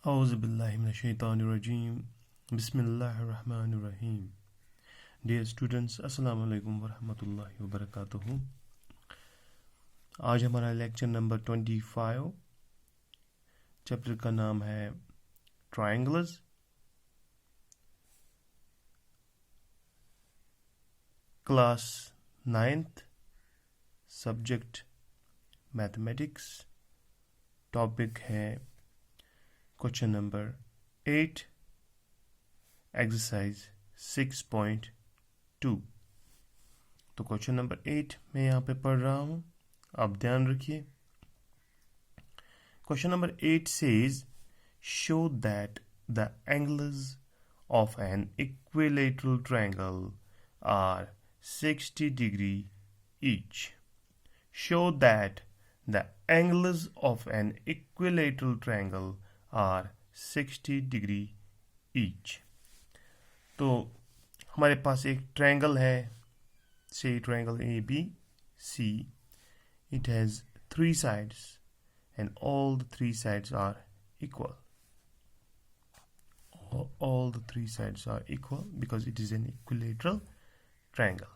Auzu billahi minash shaitanir rajim. Bismillahir rahmanir rahim. Dear students, assalamu alaikum wa rahmatullahi wa barakatuhu. आज हमारा lecture number 25 chapter का नाम है triangles. Class 9th, subject mathematics. Topic है question number 8, exercise 6.2। तो question number 8 मैं यहाँ पे पढ़ रहा हूँ, आप ध्यान रखिए। Question number 8 says show that the angles of an equilateral triangle are 60 degree each. Show that the angles of an equilateral triangle are 60 degree each. तो हमारे पास एक ट्रायंगल है, say triangle ABC. It has 3 sides and all the 3 sides are equal. All the 3 sides are equal because it is an equilateral triangle.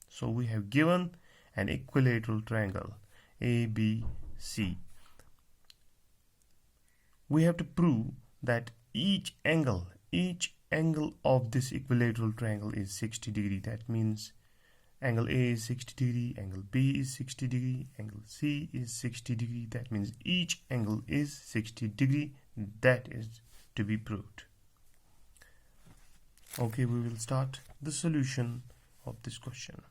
So we have given an equilateral triangle ABC. We have to prove that each angle of this equilateral triangle is 60 degree. That means angle A is 60 degree, angle B is 60 degree, angle C is 60 degree. That means each angle is 60 degree. That is to be proved. Okay, we will start the solution of this question.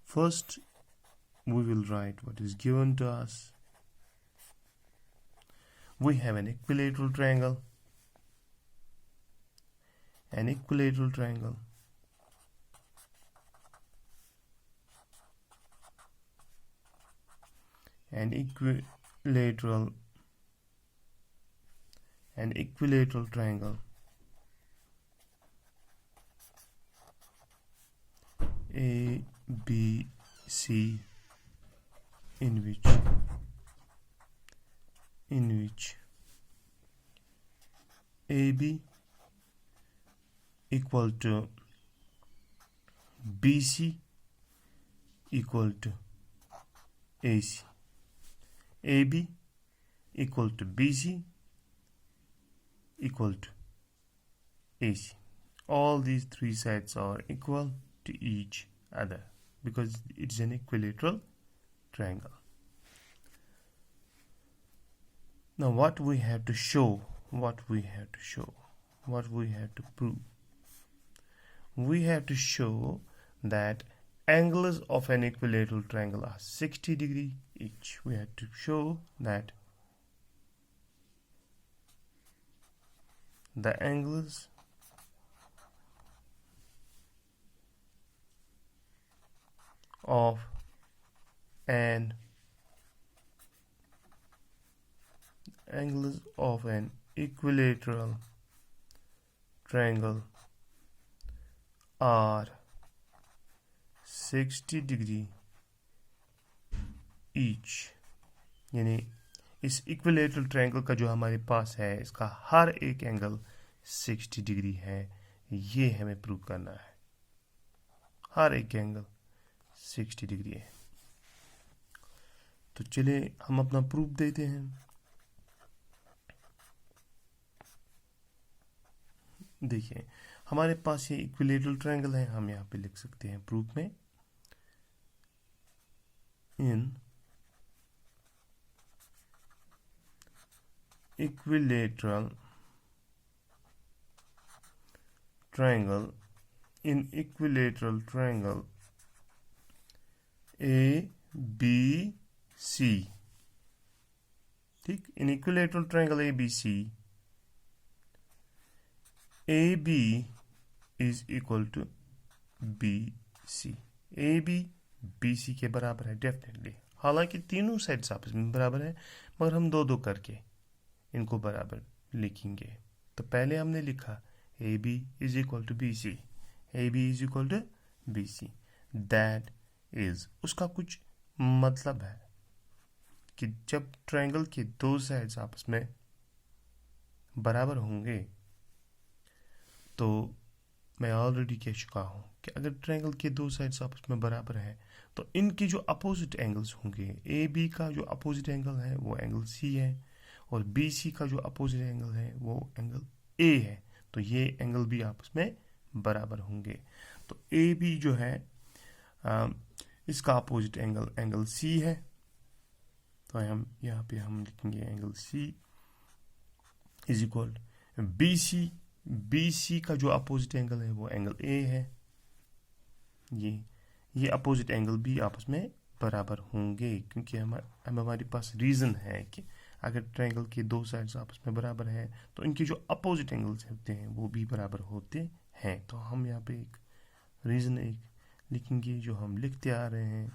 First, we will write what is given to us. We have an equilateral triangle. An equilateral triangle. An equilateral triangle. A, B, C, in which AB equal to BC equal to AC. AB equal to BC equal to AC. All these 3 sides are equal to each other because it is an equilateral triangle. Now what we have to show, what we have to prove, we have to show that angles of an equilateral triangle are 60 degree each. We have to show that the angles of an equilateral triangle are 60 degree each. यानी इस equilateral triangle का जो हमारे पास है, इसका हर एक angle 60 degree है, ये हमें प्रूव करना है। हर एक एंगल 60 डिग्री है। तो चलिए हम अपना प्रूफ देते हैं। देखिए हमारे पास ये इक्विलेटरल ट्रायंगल है, हम यहाँ पे लिख सकते हैं प्रूफ में, इन equilateral triangle ABC, ठीक, in equilateral triangle ABC, AB is equal to BC. AB BC के बराबर है डेफिनेटली। हालांकि तीनों साइड्स आपस में बराबर है, मगर हम दो दो करके इनको बराबर लिखेंगे। तो पहले हमने लिखा AB is equal to BC, AB is equal to BC, that is, उसका कुछ मतलब है कि जब ट्रायंगल के दो साइड्स आपस में बराबर होंगे, तो मैं ऑलरेडी कह चुका हूँ कि अगर ट्रायंगल के दो साइड्स आपस में बराबर हैं तो इनके जो अपोजिट एंगल्स होंगे, ए बी का जो अपोजिट एंगल है वो एंगल सी है, और बी सी का जो अपोजिट एंगल है वो एंगल ए है। तो ये एंगल भी आपस में बराबर होंगे। तो ए बी जो है इसका अपोजिट एंगल एंगल सी है, तो हम यहाँ पे हम लिखेंगे angle C is equal B C. B C का जो अपोजिट एंगल है वो एंगल ए है। ये अपोजिट एंगल भी आपस में बराबर होंगे, क्योंकि हमारे पास रीज़न है कि अगर ट्रायंगल के दो साइड्स आपस में बराबर हैं तो इनके जो अपोजिट एंगल्स होते हैं वो भी बराबर होते हैं। तो हम यहाँ पे एक रीज़न एक लिखेंगे जो हम लिखते आ रहे हैं,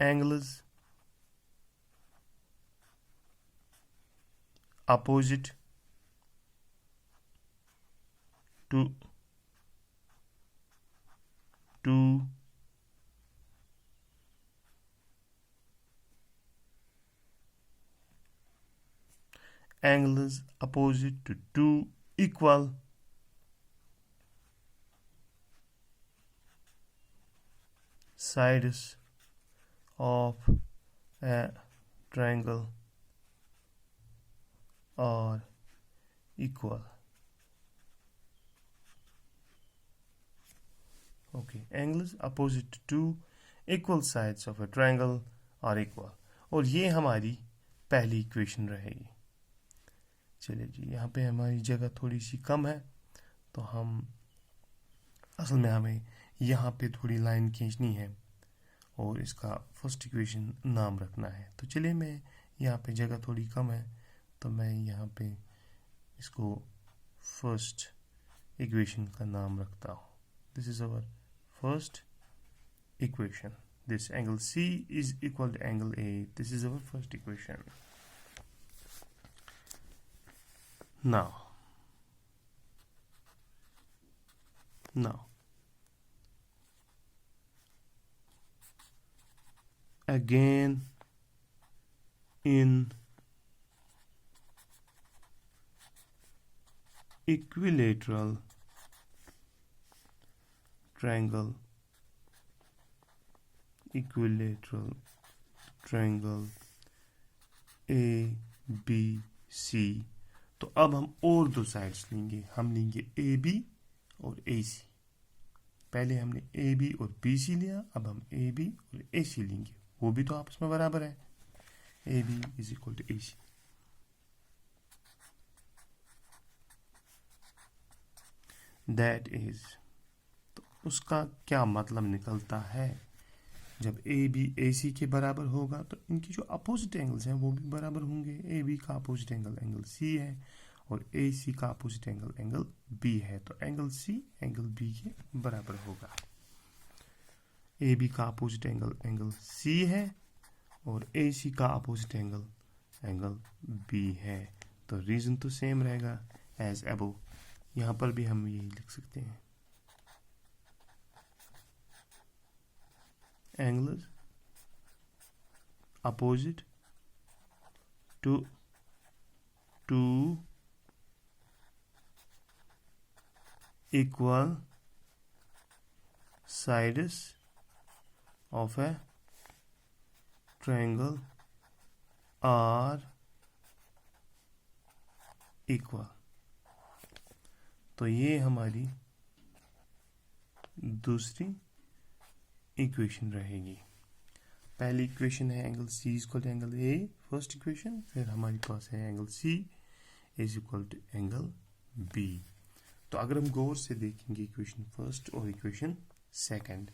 angles opposite to angles opposite to two equal sides of a triangle are equal. Okay, angles opposite to two equal sides of a triangle are equal. और ये हमारी पहली इक्वेशन रहेगी। चलिए जी, यहाँ पे हमारी जगह थोड़ी सी कम है, तो हम असल में हमें यहाँ पे थोड़ी लाइन खींचनी है और इसका फर्स्ट इक्वेशन नाम रखना है। तो चलिए, मैं यहाँ पे जगह थोड़ी कम है तो मैं यहाँ पे इसको फर्स्ट इक्वेशन का नाम रखता हूँ। This is our first equation. This angle C is equal to angle A. This is our first equation. Now, again in equilateral triangle A B C, तो अब हम और दो साइड्स लेंगे। हम लेंगे ए बी और ए सी। पहले हमने ए बी और बी सी लिया, अब हम ए बी और ए सी लेंगे। वो भी तो आपस में बराबर है। A B is equal to A C. That is, तो उसका क्या मतलब निकलता है? जब ए बी ए सी के बराबर होगा तो इनकी जो अपोजिट एंगल्स हैं वो भी बराबर होंगे। ए बी का अपोजिट एंगल एंगल सी है और ए सी का अपोजिट एंगल एंगल बी है, तो एंगल सी एंगल बी के बराबर होगा। ए बी का अपोजिट एंगल एंगल सी है और ए सी का अपोजिट एंगल एंगल बी है, तो रीजन तो सेम रहेगा एज अबव। यहाँ पर भी हम यही लिख सकते हैं, angles opposite to two equal sides of a triangle are equal। तो ये हमारी दूसरी इक्वेशन रहेगी। पहली इक्वेशन है angle C is equal to angle A, first equation. फिर हमारे पास है angle C is equal to angle B. तो अगर हम गौर से देखेंगे इक्वेशन फर्स्ट और इक्वेशन सेकंड,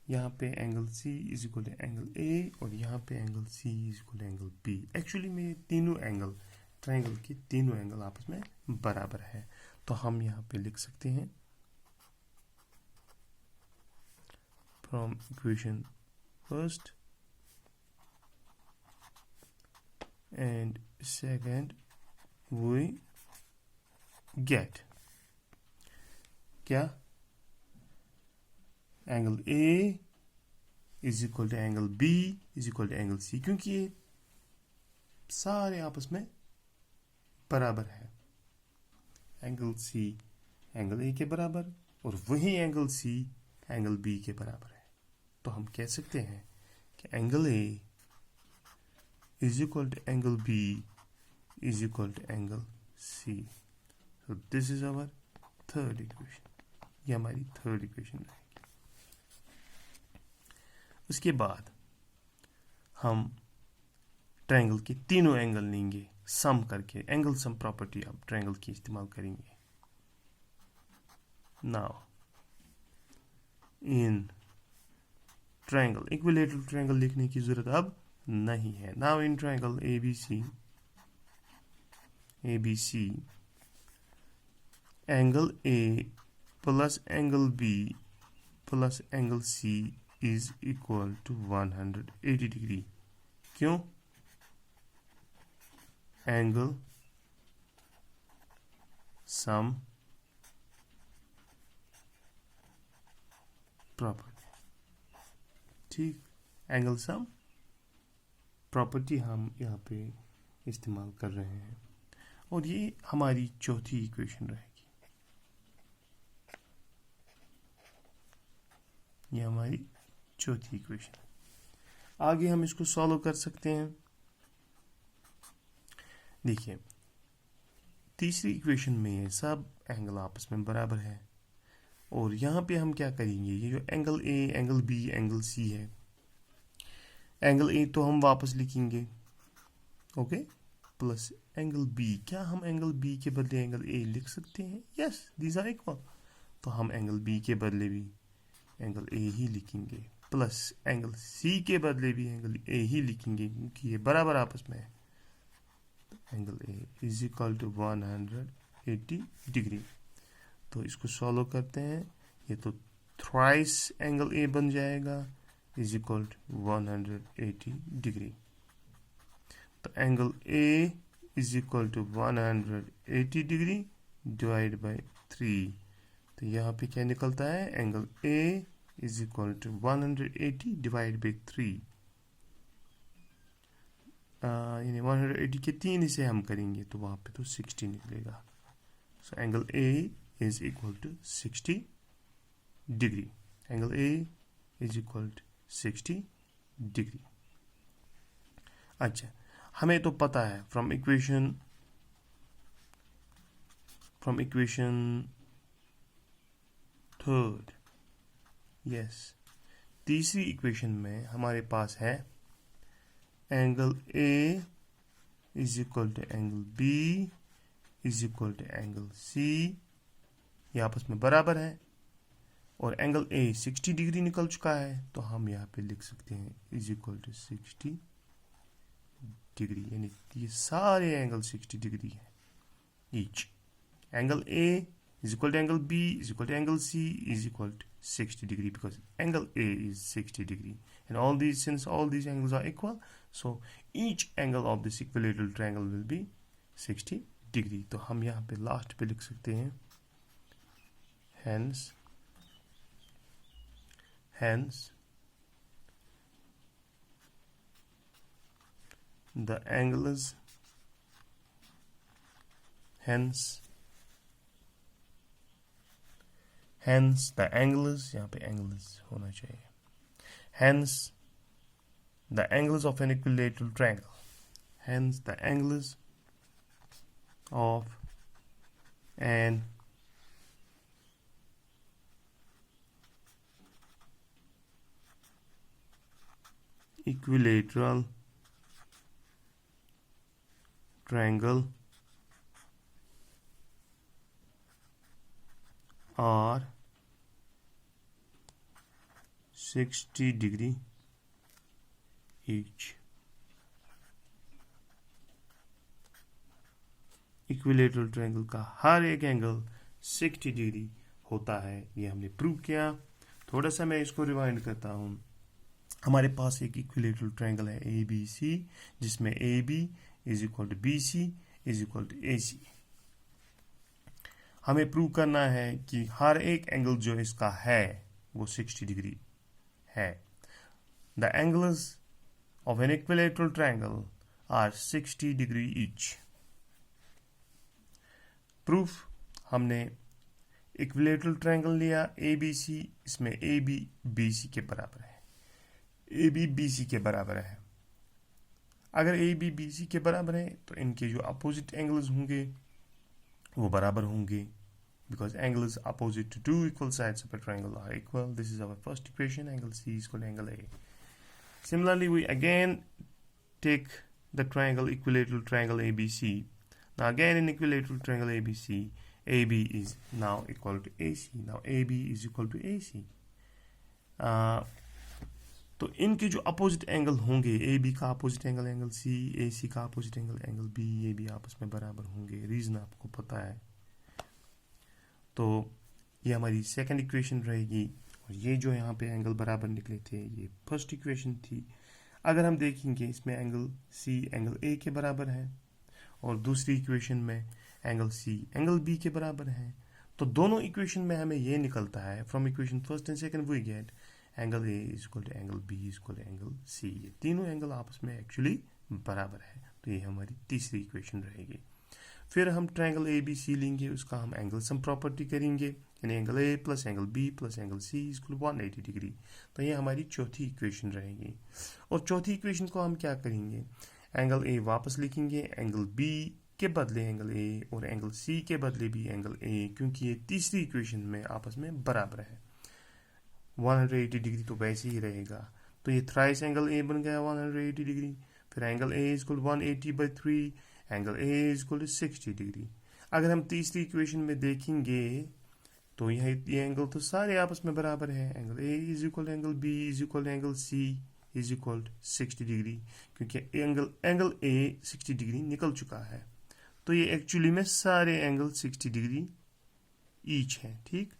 यहाँ पे angle C is equal to angle A और यहाँ पे angle C is equal to angle B. Actually में तीनों एंगल, ट्रायंगल के तीनों एंगल आपस में बराबर है, तो हम यहाँ पे लिख सकते हैं from equation first and second we get क्या? Angle A is equal to angle B is equal to angle C, क्योंकि ये सारे आपस में बराबर है। एंगल सी एंगल ए के बराबर और वही एंगल सी एंगल बी के बराबर है। तो हम कह सकते हैं कि angle A is equal to angle B is equal to angle C. So this is our third equation, ये हमारी थर्ड इक्वेशन रहेगी। उसके बाद हम ट्रायंगल के तीनों एंगल लेंगे सम करके, एंगल सम प्रॉपर्टी अब ट्रायंगल की इस्तेमाल करेंगे। Now in triangle, equilateral triangle लिखने की जरूरत अब नहीं है। Now in triangle ABC angle A plus angle B plus angle C is equal to 180 degree. क्यों? एंगल सम प्रॉपर्टी, ठीक, एंगल सम प्रॉपर्टी हम यहाँ पे इस्तेमाल कर रहे हैं और ये हमारी चौथी इक्वेशन रहेगी। ये हमारी चौथी इक्वेशन। आगे हम इसको सॉल्व कर सकते हैं। देखिए तीसरी इक्वेशन में ये सब एंगल आपस में बराबर है और यहाँ पे हम क्या करेंगे, ये जो angle A angle B angle C है, एंगल ए तो हम वापस लिखेंगे, ओके, प्लस एंगल बी। क्या हम एंगल बी के बदले एंगल ए लिख सकते हैं? Yes, these are equal. तो हम एंगल बी के बदले भी एंगल ए ही लिखेंगे, प्लस एंगल सी के बदले भी एंगल ए ही लिखेंगे क्योंकि ये बराबर आपस में है। Angle A is equal to 180 degree. तो इसको सॉल्व करते हैं, ये तो थ्राइस एंगल ए बन जाएगा इज इक्वल टू 180 डिग्री। तो angle A is equal to 180 degree divide by 3। तो यहाँ पे क्या निकलता है, angle A is equal to 180 divide by 3, यानी 180 के 3 हिस्से हम करेंगे तो वहाँ पे तो 60 निकलेगा। So angle A is equal to 60 degree. Angle A is equal to 60 degree. अच्छा, हमें तो पता है फ्रॉम इक्वेशन थर्ड, यस, तीसरी इक्वेशन में हमारे पास है angle A is equal to angle B is equal to angle C, ये आपस में बराबर है और एंगल ए 60 डिग्री निकल चुका है तो हम यहाँ पे लिख सकते हैं इज इक्वल टू 60 डिग्री, यानी ये सारे एंगल 60 डिग्री है each. Angle A is equal to angle B is equal to angle C is equal to 60 degree because angle A is 60 degree, and since all these angles are equal, so each angle of this equilateral triangle will be 60 degree. तो हम यहाँ पे last पे लिख सकते हैं hence the angles hence the angles, यहाँ पे angles होना चाहिए, hence the angles of an equilateral triangle, hence the angles of an equilateral triangle are 60 degree each. Equilateral triangle का हर एक एंगल 60 डिग्री होता है, ये हमने प्रूव किया। थोड़ा सा मैं इसको रिवाइंड करता हूँ। हमारे पास एक इक्विलेटरल ट्रायंगल है ए बी सी, जिसमें A B is equal to B C is equal to A C. हमें प्रूव करना है कि हर एक एंगल जो इसका है वो 60 डिग्री है। the angles of an equilateral triangle are 60 degree each. Proof, हमने इक्विलेटरल ट्रायंगल लिया ABC, इसमें AB BC के बराबर है, AB BC के बराबर है. अगर AB BC के बराबर है तो इनके जो अपोजिट एंगल्स होंगे वो बराबर होंगे, because angles opposite to two equal sides of a triangle are equal. This is our first equation. Angle C is equal to angle A. Similarly, we again take the triangle, equilateral triangle ABC. Now again in equilateral triangle ABC, AB is now equal to AC. Now AB is equal to AC. तो इनके जो opposite angle होंगे, AB का opposite angle angle C, AC का opposite angle angle B, ये भी आपस में बराबर होंगे. रीजन आपको पता है. तो ये हमारी सेकंड इक्वेशन रहेगी, और ये जो यहाँ पे एंगल बराबर निकले थे ये फर्स्ट इक्वेशन थी. अगर हम देखेंगे इसमें एंगल C एंगल A के बराबर है और दूसरी इक्वेशन में एंगल C एंगल B के बराबर है, तो दोनों इक्वेशन में हमें ये निकलता है from equation first and second we get angle A is equal to angle B is equal to angle C. ये तीनों एंगल आपस में एक्चुअली बराबर है. तो ये हमारी तीसरी इक्वेशन रहेगी. फिर हम ट्रायंगल ABC लेंगे, उसका हम एंगल सम प्रॉपर्टी करेंगे, यानी angle A plus angle B plus angle C is equal to 180 degree. तो ये हमारी चौथी इक्वेशन रहेगी. और चौथी इक्वेशन को हम क्या करेंगे, एंगल A वापस लिखेंगे, एंगल B के बदले एंगल A और एंगल C के बदले भी एंगल A, क्योंकि ये तीसरी इक्वेशन में आपस में बराबर है. 180 डिग्री तो वैसे ही रहेगा. तो ये थ्राइस एंगल A बन गया 180 डिग्री. फिर angle A is equal 180/3, angle A is equal to 60 degree. अगर हम तीसरी इक्वेशन में देखेंगे तो ये एंगल तो सारे आपस में बराबर है. Angle A is equal to angle B is equal to angle C is equal to 60 degree, क्योंकि एंगल A 60 डिग्री निकल चुका है. तो ये एक्चुअली में सारे एंगल 60 डिग्री ईच है. ठीक,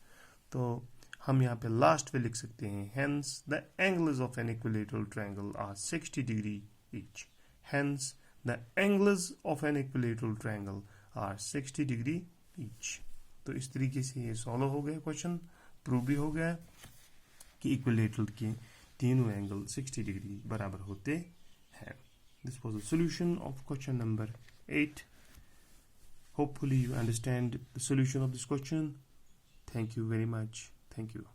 तो हम यहाँ पे लास्ट पे लिख सकते हैं, hence the angles of an equilateral triangle are 60 degree each. Hence the angles of an equilateral triangle are 60 degree each. तो इस तरीके से ये सॉल्व हो गया क्वेश्चन. प्रूव भी हो गया कि इक्विलेटरल के तीनों एंगल 60 डिग्री बराबर होते हैं. This was the solution of question number 8. Hopefully you understand the solution of this question. Thank you very much. Thank you.